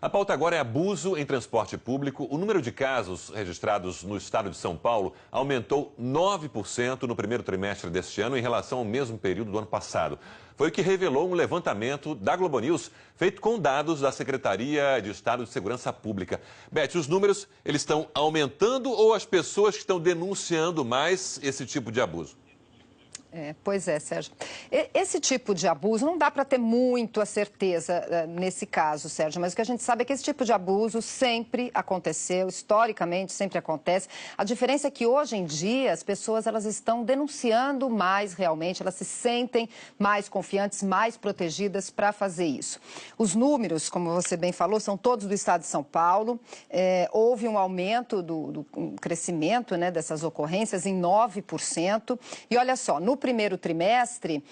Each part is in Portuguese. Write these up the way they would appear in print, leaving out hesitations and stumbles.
A pauta agora é abuso em transporte público. O número de casos registrados no estado de São Paulo aumentou 9% no primeiro trimestre deste ano em relação ao mesmo período do ano passado. Foi o que revelou um levantamento da Globo News, feito com dados da Secretaria de Estado de Segurança Pública. Beth, os números eles estão aumentando ou as pessoas que estão denunciando mais esse tipo de abuso? Pois é, Sérgio. Esse tipo de abuso, não dá para ter muito a certeza nesse caso, Sérgio, mas o que a gente sabe é que esse tipo de abuso sempre aconteceu, historicamente sempre acontece. A diferença é que hoje em dia as pessoas elas estão denunciando mais realmente, elas se sentem mais confiantes, mais protegidas para fazer isso. Os números, como você bem falou, são todos do estado de São Paulo. Houve um aumento do crescimento, né, dessas ocorrências em 9%. E olha só, no primeiro trimestre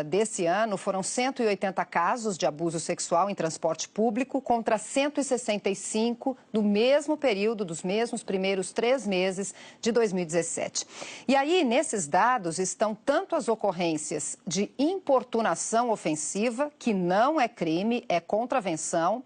desse ano, foram 180 casos de abuso sexual em transporte público contra 165 do mesmo período, dos mesmos primeiros 3 meses de 2017. E aí, nesses dados, estão tanto as ocorrências de importunação ofensiva, que não é crime, é contravenção,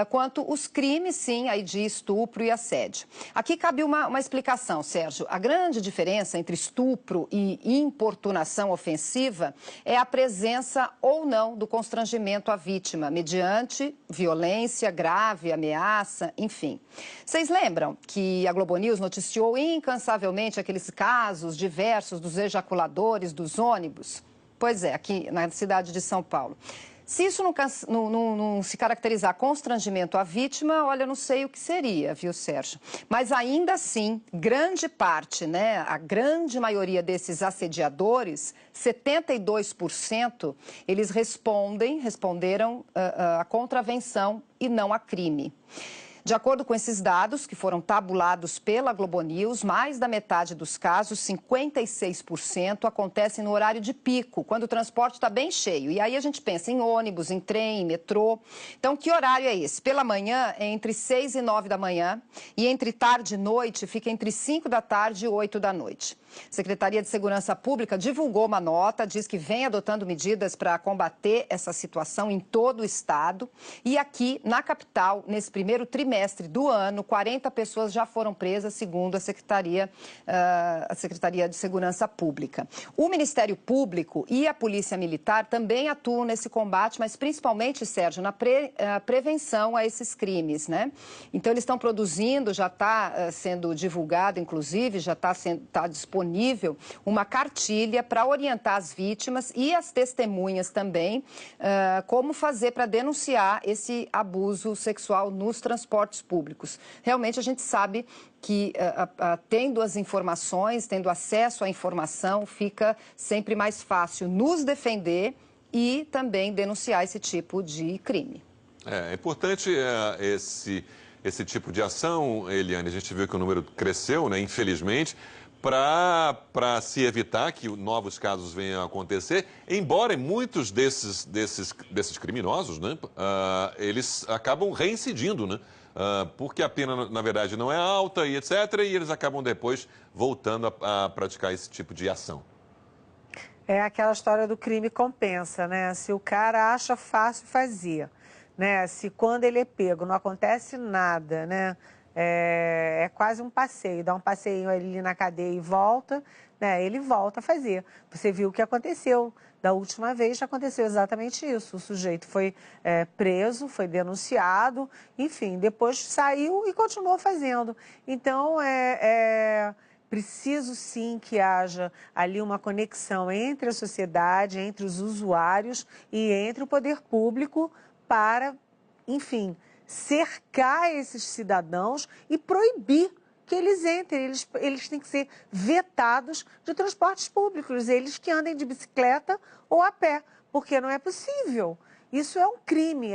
quanto os crimes, sim, aí de estupro e assédio. Aqui cabe uma explicação, Sérgio. A grande diferença entre estupro e importunação ofensiva é a presença ou não do constrangimento à vítima, mediante violência grave, ameaça, enfim. Vocês lembram que a Globo News noticiou incansavelmente aqueles casos diversos dos ejaculadores dos ônibus? Pois é, aqui na cidade de São Paulo. Se isso não se caracterizar constrangimento à vítima, olha, eu não sei o que seria, viu, Sérgio? Mas ainda assim, grande parte, né, a grande maioria desses assediadores, 72%, eles responderam a contravenção e não a crime. De acordo com esses dados, que foram tabulados pela Globo News, mais da metade dos casos, 56%, acontecem no horário de pico, quando o transporte está bem cheio. E aí a gente pensa em ônibus, em trem, em metrô. Então, que horário é esse? Pela manhã, é entre 6 e 9 da manhã, e entre tarde e noite, fica entre 5 da tarde e 8 da noite. A Secretaria de Segurança Pública divulgou uma nota, diz que vem adotando medidas para combater essa situação em todo o estado. E aqui, na capital, nesse primeiro trimestre do ano, 40 pessoas já foram presas, segundo a Secretaria de Segurança Pública. O Ministério Público e a Polícia Militar também atuam nesse combate, mas principalmente, Sérgio, na prevenção a esses crimes, né? Então, eles estão produzindo, já está sendo divulgado, inclusive, já está disponível uma cartilha para orientar as vítimas e as testemunhas também como fazer para denunciar esse abuso sexual nos transportes públicos. Realmente a gente sabe que tendo as informações, tendo acesso à informação, fica sempre mais fácil nos defender e também denunciar esse tipo de crime. É importante esse tipo de ação, Eliane. A gente viu que o número cresceu, né, infelizmente, para se evitar que novos casos venham a acontecer, embora muitos desses criminosos, né, eles acabam reincidindo, né, porque a pena, na verdade, não é alta e etc., e eles acabam depois voltando a praticar esse tipo de ação. É aquela história do crime compensa, né? Se o cara acha fácil, fazia, né? Se quando ele é pego não acontece nada, né? É quase um passeio, dá um passeio ali na cadeia e volta, né? Ele volta a fazer. Você viu o que aconteceu da última vez, já aconteceu exatamente isso. O sujeito foi preso, foi denunciado, enfim, depois saiu e continuou fazendo. Então, preciso sim que haja ali uma conexão entre a sociedade, entre os usuários e entre o poder público para, enfim, cercar esses cidadãos e proibir que eles entrem. Eles têm que ser vetados de transportes públicos, eles que andem de bicicleta ou a pé, porque não é possível. Isso é um crime,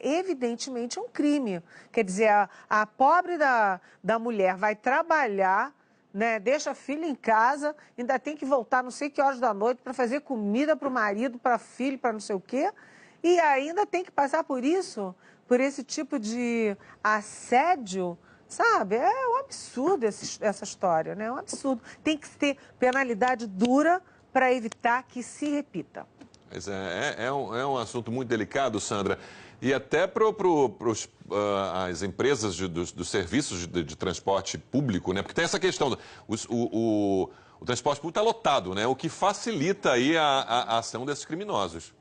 evidentemente um crime. Quer dizer, a pobre da mulher vai trabalhar, né, deixa a filha em casa, ainda tem que voltar não sei que horas da noite para fazer comida para o marido, para filho, para não sei o quê, e ainda tem que passar por isso, por esse tipo de assédio, sabe? É um absurdo essa história, né? É um absurdo. Tem que ter penalidade dura para evitar que se repita. Mas é um assunto muito delicado, Sandra. E até para as empresas dos serviços de transporte público, né? Porque tem essa questão, o transporte público está lotado, né? O que facilita aí a ação desses criminosos.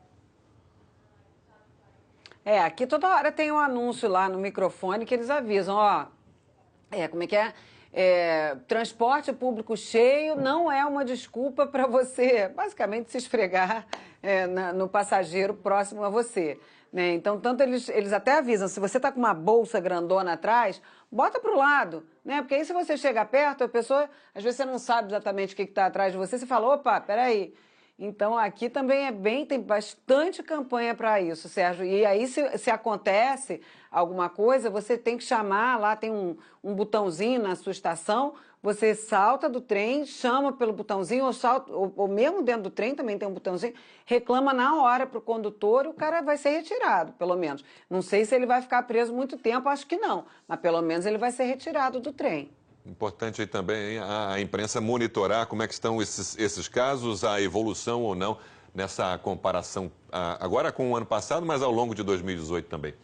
Aqui toda hora tem um anúncio lá no microfone que eles avisam, ó, como é que é? Transporte público cheio não é uma desculpa para você, basicamente, se esfregar no passageiro próximo a você. Né? Então, tanto eles até avisam, se você está com uma bolsa grandona atrás, bota para o lado, né? Porque aí se você chega perto, a pessoa, às vezes você não sabe exatamente o que está atrás de você, você fala, opa, peraí. Então, aqui também tem bastante campanha para isso, Sérgio. E aí, se acontece alguma coisa, você tem que chamar, lá tem um botãozinho na sua estação, você salta do trem, chama pelo botãozinho, ou mesmo dentro do trem também tem um botãozinho, reclama na hora para o condutor, o cara vai ser retirado, pelo menos. Não sei se ele vai ficar preso muito tempo, acho que não, mas pelo menos ele vai ser retirado do trem. Importante aí também a imprensa monitorar como é que estão esses casos, a evolução ou não nessa comparação agora com o ano passado, mas ao longo de 2018 também.